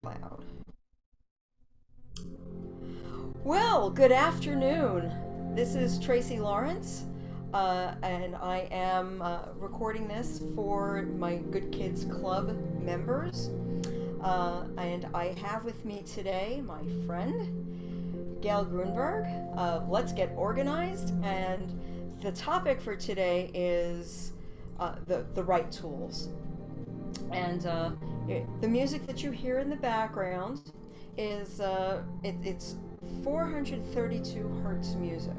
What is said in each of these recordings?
Loud. Well, good afternoon. This is Tracey Lawrence, and I am recording this for my Good Kids Club members. And I have with me today my friend, Gayle Gruenberg. Let's get organized. And the topic for today is the right tools. And the music that you hear in the background is it's 432 hertz music.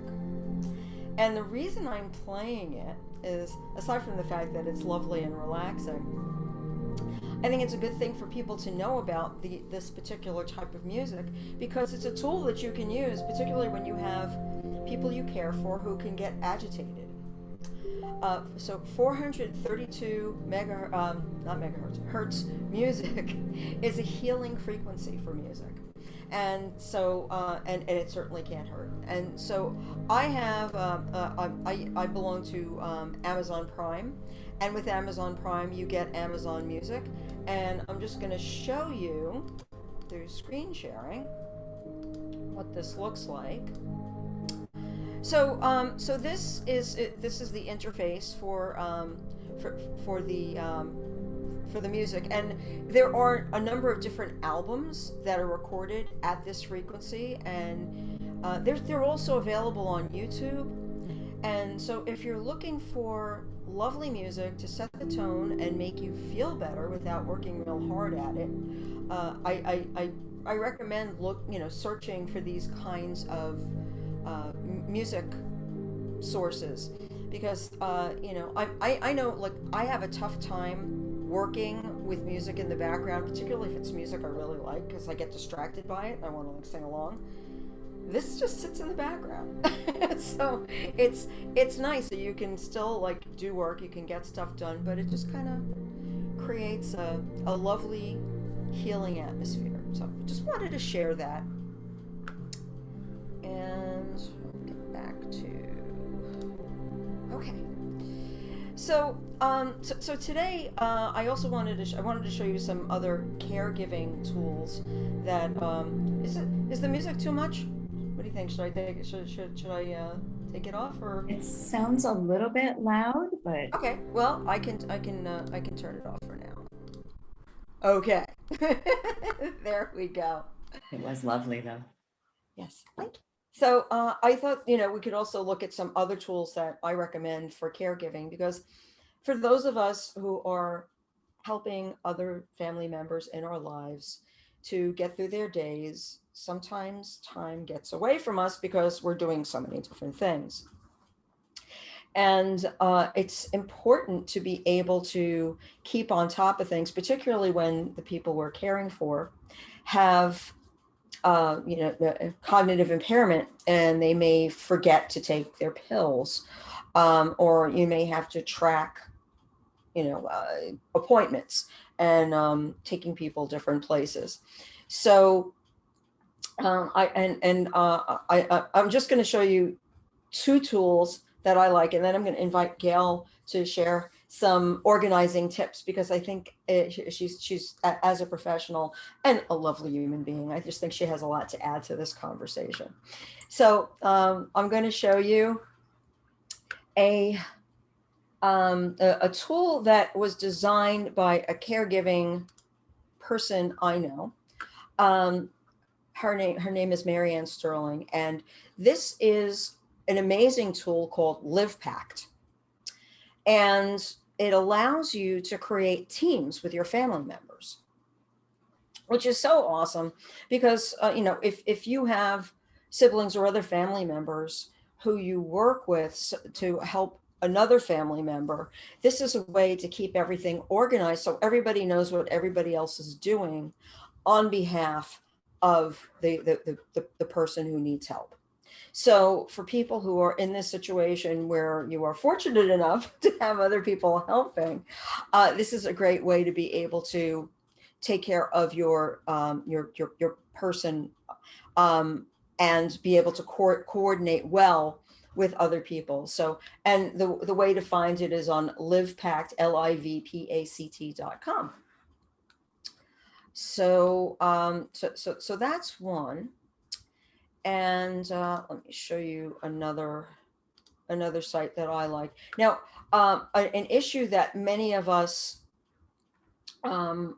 And the reason I'm playing it is, aside from the fact that it's lovely and relaxing, I think it's a good thing for people to know about this particular type of music because it's a tool that you can use, particularly when you have people you care for who can get agitated. So 432 not megahertz, hertz music is a healing frequency for music. And so, and it certainly can't hurt. And so I have, I belong to Amazon Prime. And with Amazon Prime, you get Amazon Music. And I'm just going to show you through screen sharing what this looks like. So this is the interface for the music, and there are a number of different albums that are recorded at this frequency, and they're also available on YouTube. And so if you're looking for lovely music to set the tone and make you feel better without working real hard at it, I recommend searching for these kinds of music sources because I know, like, I have a tough time working with music in the background, particularly if it's music I really like, because I get distracted by it and I want to sing along. This just sits in the background. So it's nice that you can still do work, you can get stuff done, but it just kind of creates a lovely healing atmosphere. So just wanted to share that. And get back to okay. So today I also wanted to show you some other caregiving tools that is the music too much? What do you think? Should I take it? Should I take it off or? It sounds a little bit loud, but Okay. Well, I can turn it off for now. Okay. There we go. it was lovely though. Yes. Thank you. So I thought, we could also look at some other tools that I recommend for caregiving because for those of us who are helping other family members in our lives to get through their days, sometimes time gets away from us because we're doing so many different things. And it's important to be able to keep on top of things, particularly when the people we're caring for have cognitive impairment and they may forget to take their pills, or you may have to track appointments and taking people different places. So I'm just going to show you two tools that I like, and then I'm going to invite Gayle to share some organizing tips because I think she's as a professional and a lovely human being. I just think she has a lot to add to this conversation. So I'm going to show you a tool that was designed by a caregiving person I know. Her name is Marianne Sterling, and this is an amazing tool called LivePact. And it allows you to create teams with your family members, which is so awesome because, if you have siblings or other family members who you work with to help another family member, this is a way to keep everything organized so everybody knows what everybody else is doing on behalf of the person who needs help. So for people who are in this situation where you are fortunate enough to have other people helping, this is a great way to be able to take care of your person, and be able to coordinate well with other people. So, and the way to find it is on LivePact, LIVPACT.com. So that's one. And let me show you another site that I like. Now, an issue that many of us um,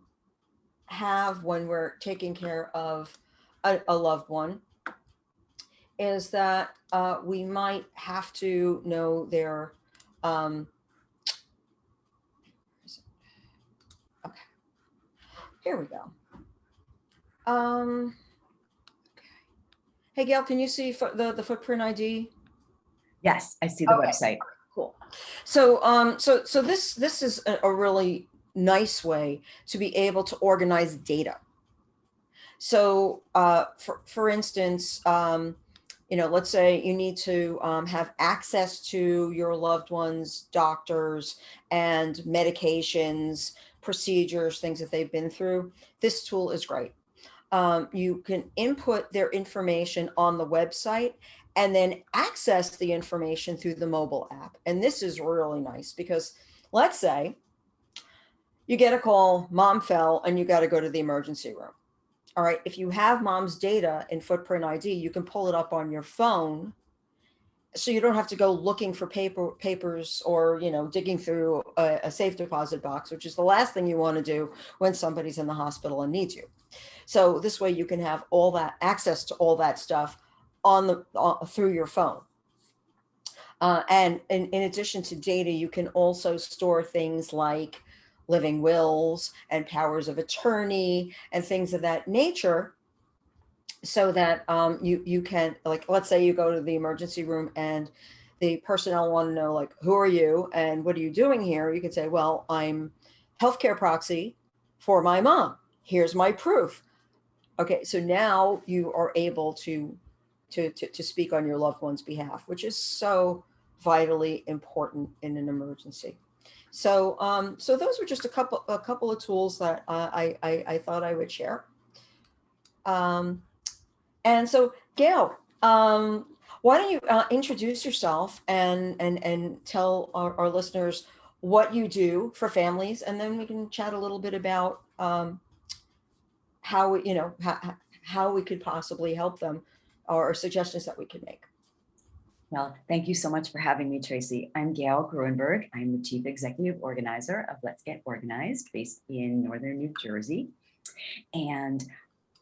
have when we're taking care of a loved one is that we might have to know their. Um, okay, here we go. Um, hey, Gail, can you see the footprint ID? Yes, I see the Okay, website. cool. So this is a really nice way to be able to organize data. So, for instance, let's say you need to have access to your loved one's doctors and medications, procedures, things that they've been through. This tool is great. You can input their information on the website and then access the information through the mobile app. And this is really nice because let's say you get a call, mom fell, and you got to go to the emergency room. All right, if you have mom's data in Footprint ID, you can pull it up on your phone, so you don't have to go looking for papers or digging through a safe deposit box, which is the last thing you want to do when somebody's in the hospital and needs you. So this way you can have all that access to all that stuff through your phone. And in addition to data, you can also store things like living wills and powers of attorney and things of that nature, so that you can, like, let's say you go to the emergency room and the personnel want to know, like, who are you and what are you doing here? You can say, well, I'm healthcare proxy for my mom. Here's my proof. Okay, so now you are able to speak on your loved one's behalf, which is so vitally important in an emergency. So those were just a couple of tools that I thought I would share. Um, and so, Gail, why don't you introduce yourself and tell our listeners what you do for families, and then we can chat a little bit about how how we could possibly help them, or suggestions that we could make. Well, thank you so much for having me, Tracey. I'm Gayle Gruenberg. I'm the Chief Executive Organizer of Let's Get Organized, based in Northern New Jersey. And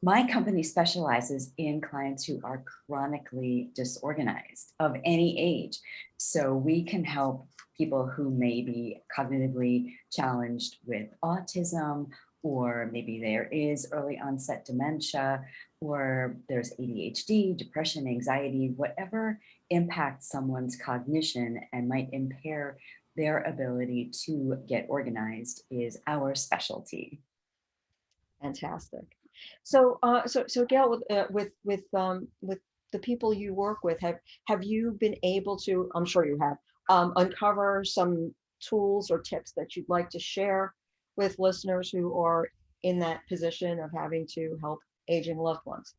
my company specializes in clients who are chronically disorganized of any age. So we can help people who may be cognitively challenged with autism, or maybe there is early onset dementia, or there's ADHD, depression, anxiety, whatever impacts someone's cognition and might impair their ability to get organized is our specialty. Fantastic. So Gail, with the people you work with, have you been able to? I'm sure you have, uncover some tools or tips that you'd like to share with listeners who are in that position of having to help aging loved ones.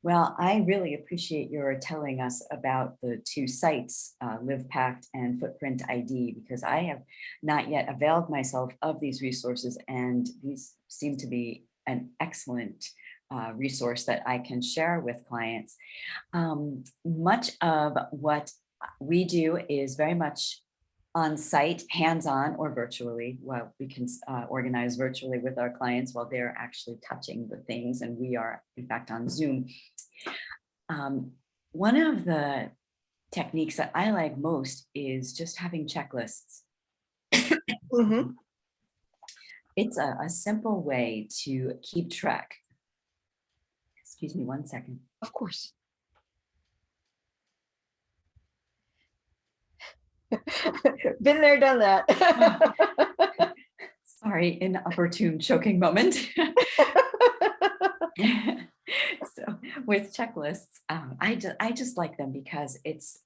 Well, I really appreciate your telling us about the two sites, LivePact and Footprint ID, because I have not yet availed myself of these resources, and these seem to be an excellent resource that I can share with clients. Much of what we do is very much on site, hands-on, or virtually. Well, we can organize virtually with our clients while they're actually touching the things, and we are, in fact, on Zoom. One of the techniques that I like most is just having checklists. Mm-hmm. It's a simple way to keep track. Excuse me one second. Of course. Been there, done that. Sorry, an opportune choking moment. So with checklists, I just like them because it's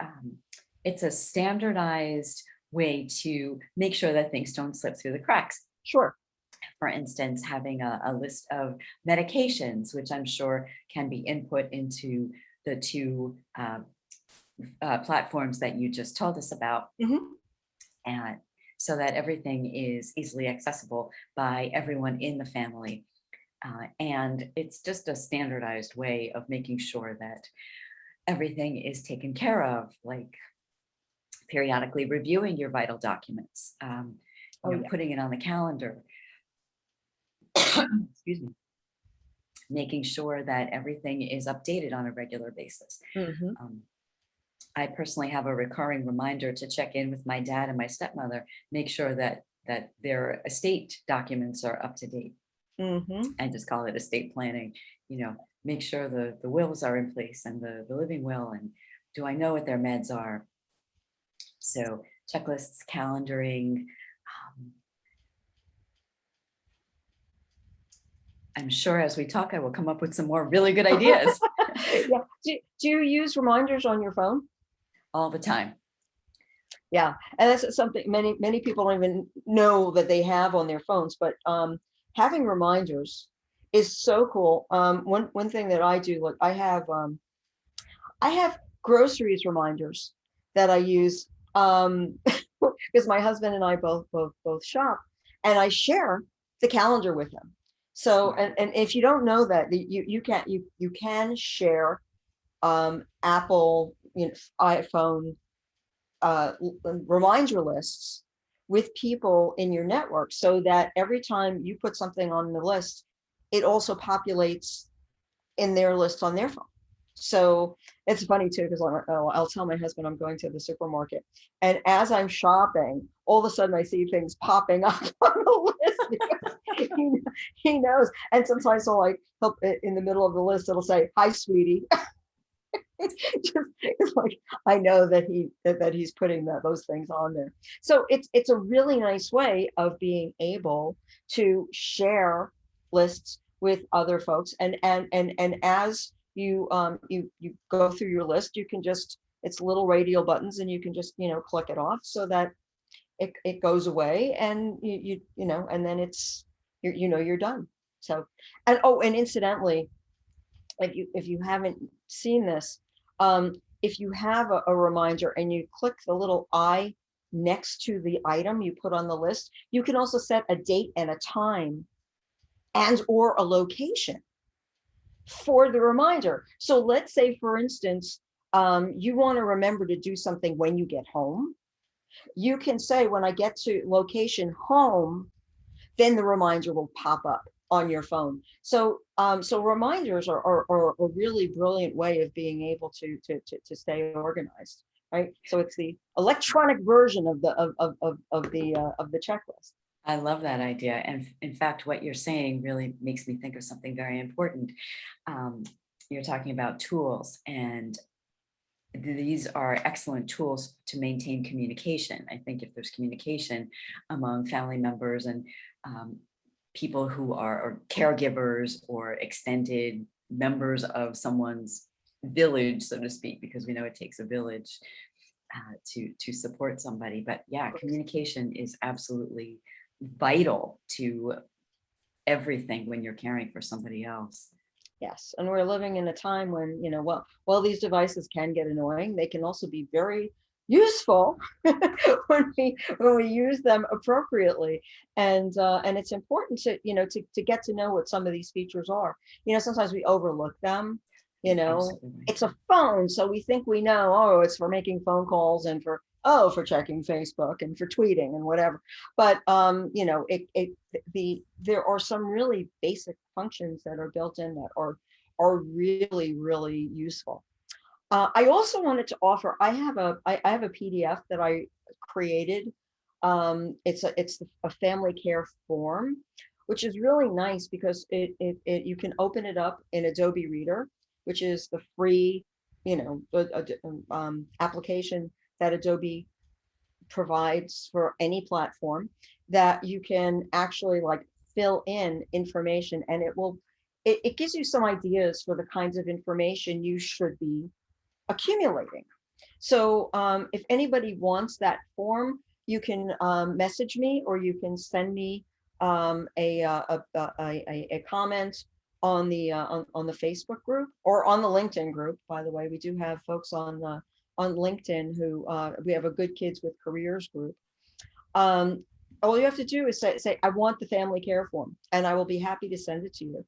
a standardized way to make sure that things don't slip through the cracks. Sure. For instance, having a list of medications, which I'm sure can be input into the two platforms that you just told us about, Mm-hmm. and so that everything is easily accessible by everyone in the family. And it's just a standardized way of making sure that everything is taken care of, like periodically reviewing your vital documents, Oh yeah. putting it on the calendar, excuse me, making sure that everything is updated on a regular basis. Hmm. Um, I personally have a recurring reminder to check in with my dad and my stepmother, make sure that their estate documents are up to date. Hmm. I just call it estate planning, make sure the wills are in place and the living will, and do I know what their meds are? So checklists, calendaring. um, I'm sure as we talk, I will come up with some more really good ideas Yeah. Do you use reminders on your phone? all the time. Yeah, and that's something many people don't even know that they have on their phones. But having reminders is so cool. One thing that I do, like I have groceries reminders that I use because my husband and I both shop, and I share the calendar with him. So Smart. and if you don't know that, you can share Apple, iPhone reminder lists with people in your network, so that every time you put something on the list, it also populates in their list on their phone. So it's funny too, because I'll tell my husband I'm going to the supermarket, and as I'm shopping, all of a sudden I see things popping up on the list because he knows. And sometimes he'll in the middle of the list, it'll say, "Hi, sweetie." Just, it's like I know that he's putting those things on there. So it's a really nice way of being able to share lists with other folks, and as you go through your list, you can just, it's little radial buttons, and you can just click it off so that it goes away, and and then you're done. So, and oh, and incidentally, if you haven't seen this, if you have a reminder and you click the little I next to the item you put on the list, you can also set a date and a time and or a location for the reminder. So let's say, for instance, you want to remember to do something when you get home. You can say, when I get to location home, then the reminder will pop up on your phone. So so reminders are a really brilliant way of being able to stay organized, right? So it's the electronic version of the checklist. I love that idea. And in fact, what you're saying really makes me think of something very important. Um, you're talking about tools, and these are excellent tools to maintain communication. I think if there's communication among family members and um, people who are or caregivers or extended members of someone's village, so to speak, because we know it takes a village to support somebody. But yeah, communication is absolutely vital to everything when you're caring for somebody else. Yes, and we're living in a time when, while these devices can get annoying, they can also be very useful when we use them appropriately. And it's important to get to know what some of these features are. Sometimes we overlook them. Absolutely. It's a phone, so we think we know, oh, it's for making phone calls and for checking Facebook and for tweeting and whatever. But there are some really basic functions that are built in that are really, really useful. I also wanted to offer, I have a PDF that I created. It's a family care form, which is really nice because you can open it up in Adobe Reader, which is the free, application that Adobe provides for any platform, that you can actually like fill in information, and it gives you some ideas for the kinds of information you should be accumulating. So if anybody wants that form, you can message me, or you can send me a comment on the Facebook group, or on the LinkedIn group. By the way, we do have folks on LinkedIn who we have a Good Kids with Careers group. Um, all you have to do is say, I want the family care form, and I will be happy to send it to you.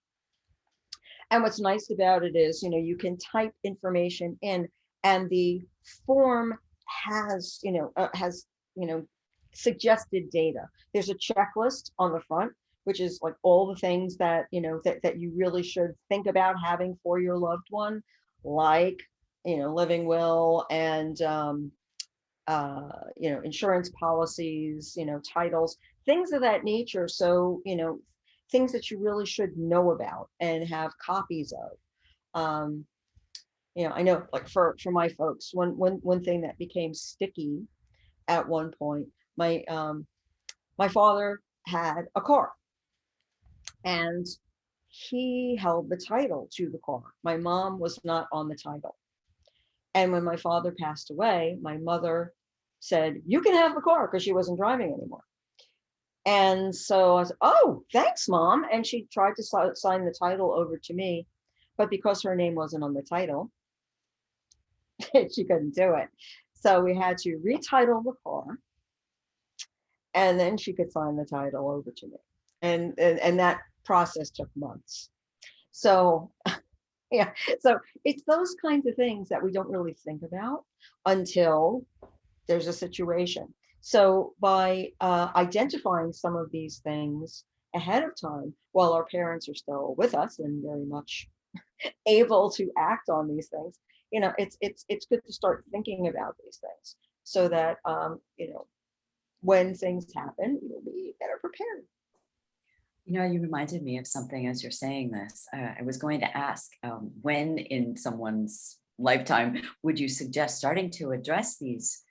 And what's nice about it is, you can type information in, and the form has, suggested data. There's a checklist on the front, which is like all the things that, that you really should think about having for your loved one, like, living will and, insurance policies, titles, things of that nature. So, things that you really should know about and have copies of. I know, like for my folks, one thing that became sticky at one point, my father had a car, and he held the title to the car. My mom was not on the title. And when my father passed away, my mother said, "You can have the car," because she wasn't driving anymore. And so I said, "Oh, thanks, Mom." And she tried to sign the title over to me, but because her name wasn't on the title, she couldn't do it. So we had to retitle the car, and then she could sign the title over to me. And that process took months. So yeah, so it's those kinds of things that we don't really think about until there's a situation. So by identifying some of these things ahead of time, while our parents are still with us and very much able to act on these things, it's good to start thinking about these things, so that when things happen, you'll be better prepared. You reminded me of something as you're saying this. I was going to ask, when in someone's lifetime would you suggest starting to address these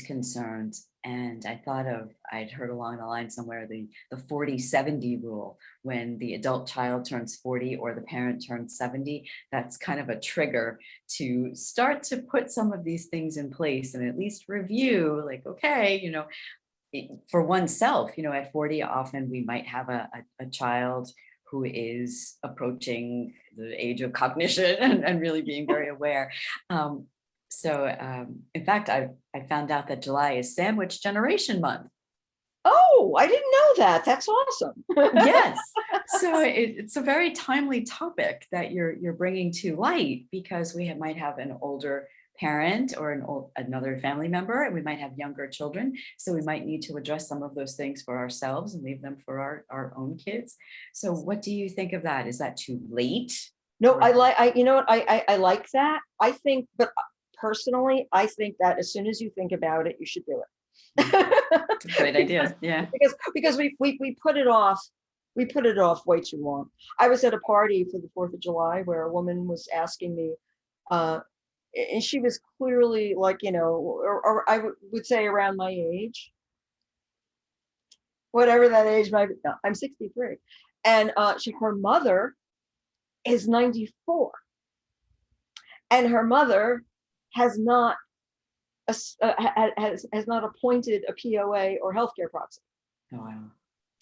concerns? And I thought I'd heard along the line somewhere the 40-70 rule. When the adult child turns 40 or the parent turns 70, that's kind of a trigger to start to put some of these things in place and at least review, like, okay, for oneself, at 40, often we might have a child who is approaching the age of cognition and really being very aware. In fact, I found out that July is Sandwich Generation Month. Oh, I didn't know that. That's awesome. Yes. So it's a very timely topic that you're bringing to light, because we might have an older parent or another family member, and we might have younger children. So we might need to address some of those things for ourselves and leave them for our own kids. So what do you think of that? Is that too late? No, I like that. I think, but personally, I think that as soon as you think about it, you should do it. It's a great idea. Yeah. Because we put it off. We put it off way too long. I was at a party for the 4th of July where a woman was asking me, and she was clearly like, or I would say around my age, whatever that age might be. No, I'm 63. And her mother is 94. And her mother has not has not appointed a POA or healthcare proxy. Oh, wow.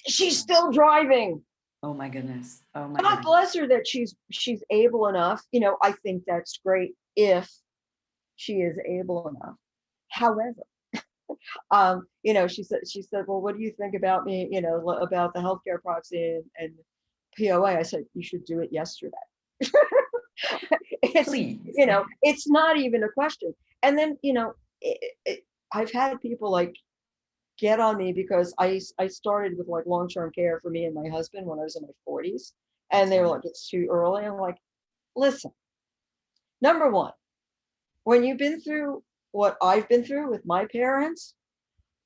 She's still driving. Oh my goodness. Oh my God goodness. bless her that she's able enough. I think that's great if she is able enough. However, she said, "Well, what do you think about me, about the healthcare proxy and POA?" I said, "You should do it yesterday." Please. It's not even a question. And then, I've had people like get on me because I started with like long-term care for me and my husband when I was in my 40s. And they were like, "It's too early." I'm like, listen, number one, when you've been through what I've been through with my parents,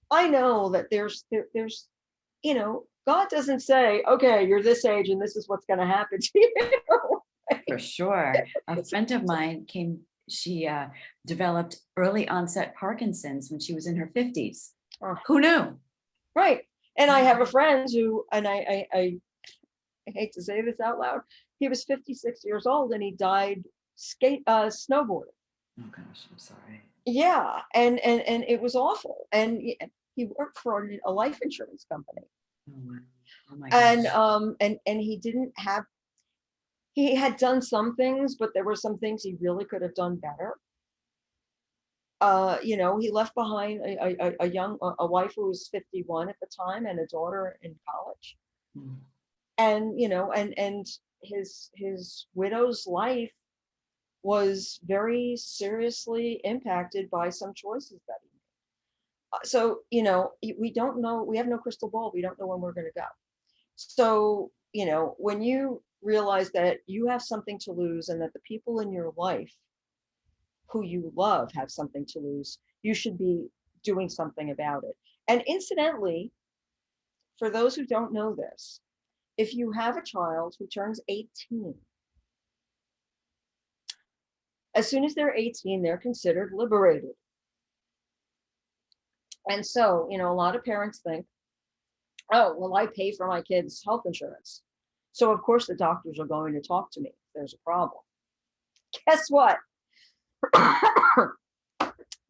I know that there's God doesn't say, "Okay, you're this age and this is what's going to happen to you." For sure. A friend of mine she developed early onset Parkinson's when she was in her 50s. Oh. Who knew? Right. And I have a friend who, and I hate to say this out loud, he was 56 years old and he died snowboarding. Oh gosh, I'm sorry. Yeah, and it was awful. And he worked for a life insurance company. Oh, wow. Oh my gosh. And he had done some things, but there were some things he really could have done better. he left behind a wife who was 51 at the time and a daughter in college. Mm. And, and his widow's life was very seriously impacted by some choices that he made. So, we don't know, we have no crystal ball. We don't know when we're going to go. So, when you realize that you have something to lose and that the people in your life who you love have something to lose, you should be doing something about it. And incidentally, for those who don't know this, if you have a child who turns 18, as soon as they're 18, they're considered liberated. And so, a lot of parents think, oh, well, I pay for my kids' health insurance. So, of course, the doctors are going to talk to me if there's a problem. Guess what?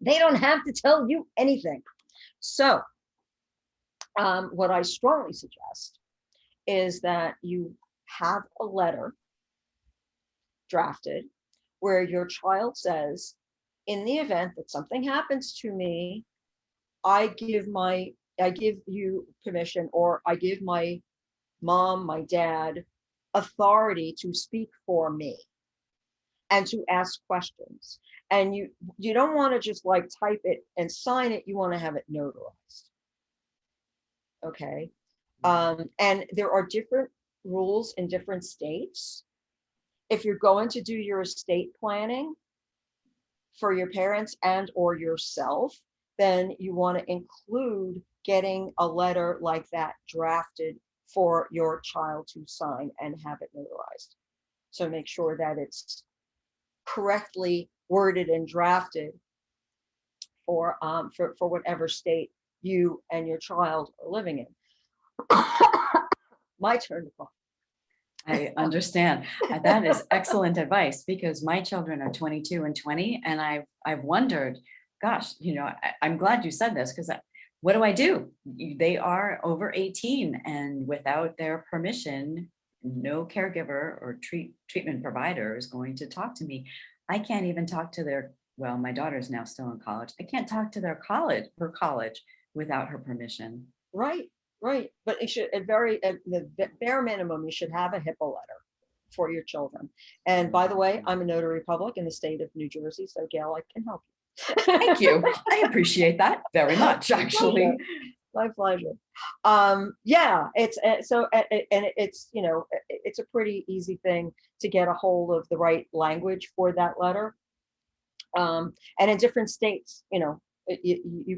They don't have to tell you anything. So, what I strongly suggest is that you have a letter drafted where your child says, in the event that something happens to me, I give you permission, or I give my mom, my dad, authority to speak for me and to ask questions. And you don't want to just like type it and sign it. You want to have it notarized. Okay. And there are different rules in different states. If you're going to do your estate planning for your parents and or yourself, then you want to include getting a letter like that drafted for your child to sign and have it notarized. So make sure that it's correctly worded and drafted for whatever state you and your child are living in. My turn to talk. I understand. That is excellent advice, because my children are 22 and 20, and I've wondered, gosh, I'm glad you said this, because what do I do? They are over 18, and without their permission, no caregiver or treatment provider is going to talk to me. I can't even talk to well, my daughter's now still in college. I can't talk to her college without her permission. Right. But it should, at the bare minimum, you should have a HIPAA letter for your children. And by the way, I'm a notary public in the state of New Jersey, so Gayle, I can help you. Thank you. I appreciate that very much, actually. My pleasure. Yeah, it's so, and it's, it's a pretty easy thing to get a hold of the right language for that letter. And in different states, you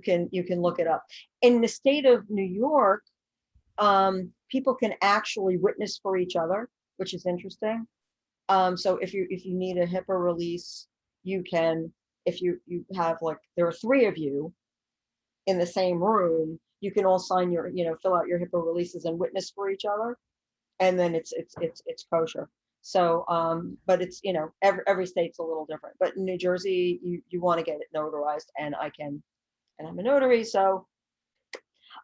can look it up. In the state of New York, people can actually witness for each other, which is interesting. So if you need a HIPAA release, you can, if you have, like, there are 3 of you in the same room, you can all sign your, fill out your HIPAA releases and witness for each other, and then it's kosher. So, but it's, every state's a little different. But in New Jersey, you want to get it notarized, and I'm a notary, so.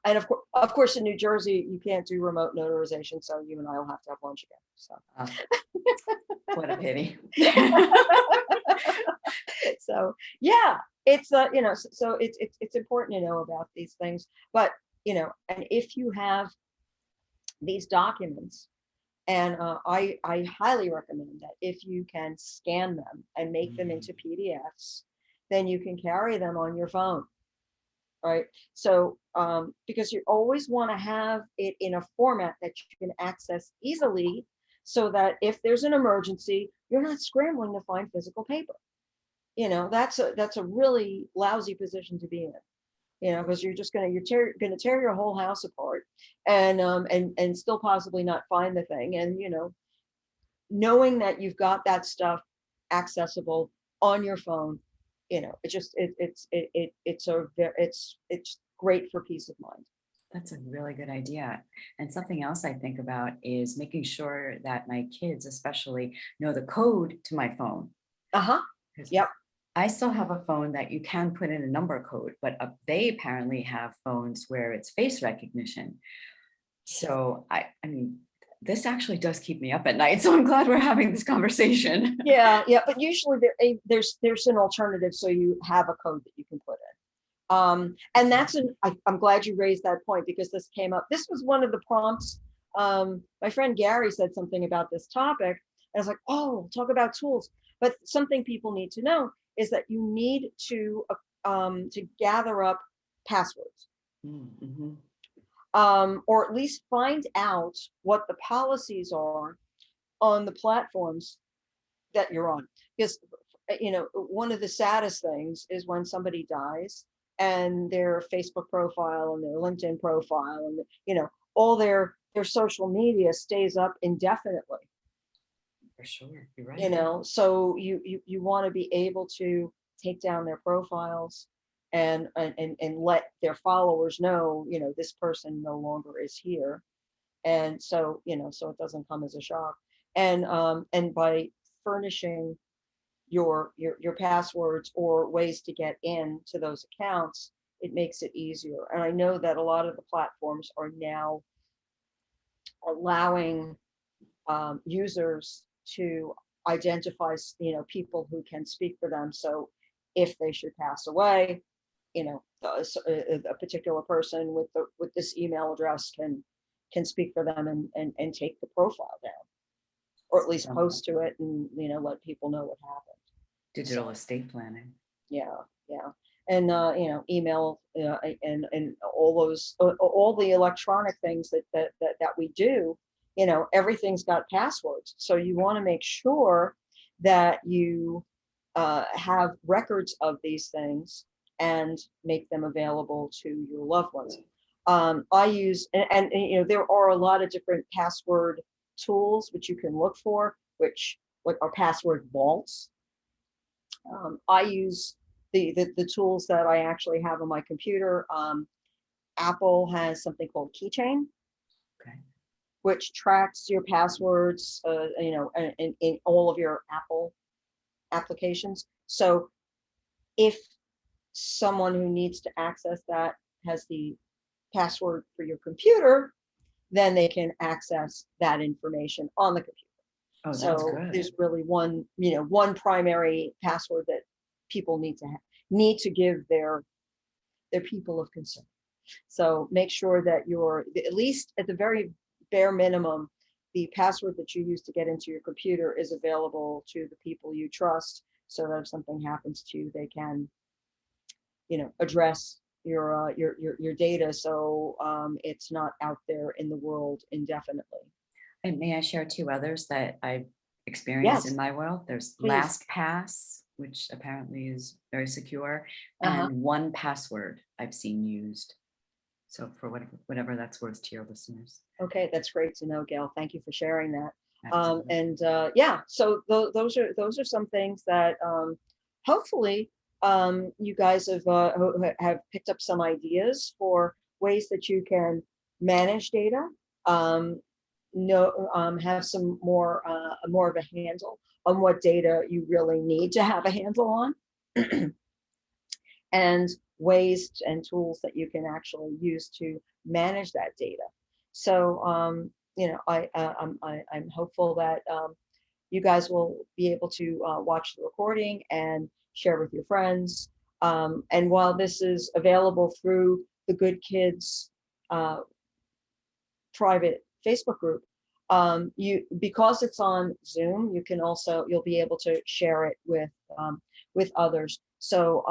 And of course, in New Jersey, you can't do remote notarization, so you and I will have to have lunch again. So, what a pity. So yeah, it's so it's important to know about these things. But and if you have these documents, and I highly recommend that if you can scan them and make them into PDFs, then you can carry them on your phone. Right. So, because you always want to have it in a format that you can access easily, so that if there's an emergency, you're not scrambling to find physical paper. That's a really lousy position to be in, because you're gonna tear your whole house apart, and still possibly not find the thing. And knowing that you've got that stuff accessible on your phone, it's great for peace of mind. That's a really good idea. And something else I think about is making sure that my kids especially know the code to my phone. Yep. I still have a phone that you can put in a number code, but they apparently have phones where it's face recognition. So I mean, This actually does keep me up at night, so I'm glad we're having this conversation. Yeah, yeah, but usually there's an alternative, so you have a code that you can put in. And I'm glad you raised that point, because this came up. This was one of the prompts. My friend Gary said something about this topic, and I was like, oh, talk about tools. But something people need to know is that you need to gather up passwords. Mm-hmm. Or at least find out what the policies are on the platforms that you're on. Because, one of the saddest things is when somebody dies and their Facebook profile and their LinkedIn profile and, all their social media stays up indefinitely. For sure, you're right. So you want to be able to take down their profiles and let their followers know, this person no longer is here. And so, so it doesn't come as a shock. And by furnishing your passwords or ways to get into those accounts, it makes it easier. And I know that a lot of the platforms are now allowing users to identify, people who can speak for them. So if they should pass away, a particular person with this email address can speak for them and take the profile down, or at least post to it and let people know what happened. Digital estate planning. Yeah, yeah. And email and all the electronic things that we do, everything's got passwords. So you want to make sure that you have records of these things and make them available to your loved ones. I use, and there are a lot of different password tools which you can look for, which are password vaults. I use the tools that I actually have on my computer. Apple has something called Keychain, Okay. which tracks your passwords, in all of your Apple applications. So if someone who needs to access that has the password for your computer, then they can access that information on the computer. Oh, that's So good. there's really one primary password that people need to give their people of concern. So make sure that at least at the very bare minimum, the password that you use to get into your computer is available to the people you trust, so that if something happens to you, they can, address your data, so it's not out there in the world indefinitely. And may I share two others that I've experienced Yes, in my world? There's please. LastPass, which apparently is very secure, Uh-huh. and 1Password I've seen used. So for whatever that's worth to your listeners. Okay, that's great to know, Gail. Thank you for sharing that. Absolutely. Yeah, so those are some things that hopefully you guys have picked up some ideas for ways that you can manage data. Have some more of a handle on what data you really need to have a handle on, and ways and tools that you can actually use to manage that data. So I'm hopeful that you guys will be able to watch the recording and share with your friends. And while this is available through the Good Kids private Facebook group, because it's on Zoom, you'll be able to share it with others. So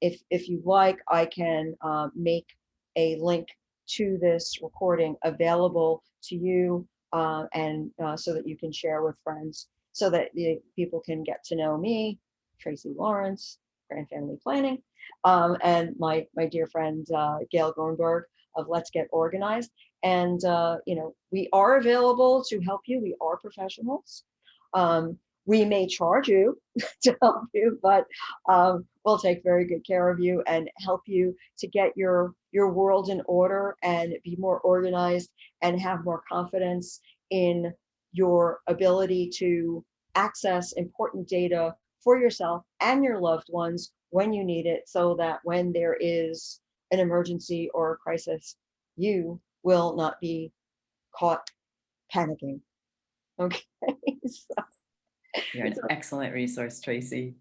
if you like, I can make a link to this recording available to you, and so that you can share with friends, so that the people can get to know me, Tracey Lawrence, Grand Family Planning, and my dear friend Gayle Gruenberg of Let's Get Organized. And we are available to help you. We are professionals. We may charge you to help you, but we'll take very good care of you and help you to get your world in order and be more organized and have more confidence in your ability to access important data for yourself and your loved ones when you need it, so that when there is an emergency or a crisis, you will not be caught panicking. Okay. So, You're an excellent resource, Tracey.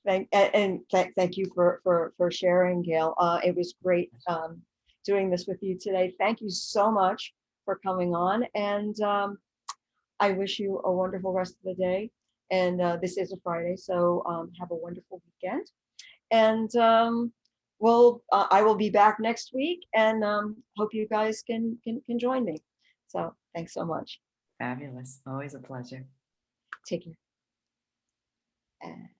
thank you for sharing, Gail. It was great doing this with you today. Thank you so much for coming on, and I wish you a wonderful rest of the day. And this is a Friday, so have a wonderful weekend. And I will be back next week, and hope you guys can join me. So thanks so much. Fabulous. Always a pleasure. Take care.